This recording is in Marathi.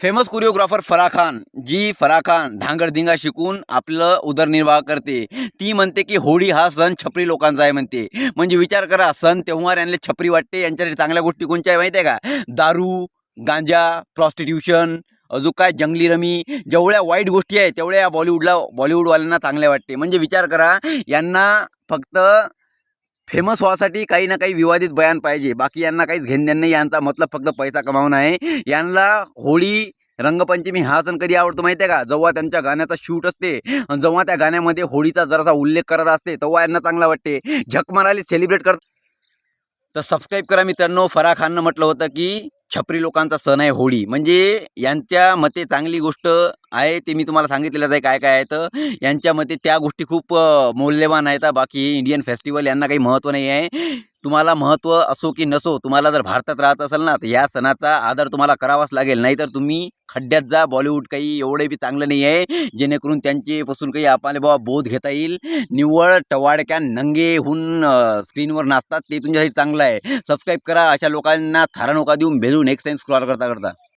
फेमस कोरिओग्राफर फराह खान फराह खान धांगडधिंगा शिकून आपलं उदरनिर्वाह करते. ती म्हणते की होळी हा सण छपरी लोकांचा आहे म्हणते. म्हणजे विचार करा, सण तेव्हार यांना छपरी वाटते. यांच्यासाठी चांगल्या गोष्टी कोणत्या आहे माहिती आहे का? दारू, गांजा, प्रॉस्टिट्यूशन, अजून काय जंगली रमी, जेवढ्या वाईट गोष्टी आहेत तेवढ्या या बॉलिवूडवाल्यांना चांगल्या वाटते. म्हणजे विचार करा, यांना फक्त फेमस व्हासाठी काही ना काही विवादित बयान पाहिजे. बाकी यांना काहीच घेणं नाही. यांचा मतलब फक्त पैसा कमावणं आहे. यांना होळी, रंगपंचमी हा सण कधी आवडतो माहिती आहे का? जेव्हा त्यांच्या गाण्याचा शूट असते आणि जेव्हा त्या गाण्यामध्ये होळीचा जरासा उल्लेख करत असते तेव्हा यांना चांगला वाटते. झक मारायला सेलिब्रेट करत. तर सबस्क्राईब करा मित्रांनो. फराह खाननं म्हटलं होतं की छपरी लोकांचा सण आहे होळी. म्हणजे यांच्या मते चांगली गोष्ट आहे ते मी तुम्हाला सांगितलेलंच आहे काय काय आहे. तर यांच्या मते त्या गोष्टी खूप मौल्यवान आहेत. बाकी इंडियन फेस्टिवल यांना काही महत्त्व नाही आहे. तुम्हाला महत्त्व असो की नसो, तुम्हाला जर भारतात राहत असेल ना, तर या सणाचा आदर तुम्हाला करावाच लागेल. नाहीतर तुम्ही खड्ड्यात जा. बॉलिवूड काही एवढे बी चांगलं नाही आहे जेणेकरून त्यांच्यापासून काही आपल्याला बाबा बोध घेता येईल. निव्वळ टवाळक्या नंगे होऊन स्क्रीनवर नाचतात ते तुमच्यासाठी चांगलं आहे. सबस्क्राईब करा. अशा लोकांना थारा नका देऊन भेटू नेक्स्ट टाइम स्क्रॉल करता करता.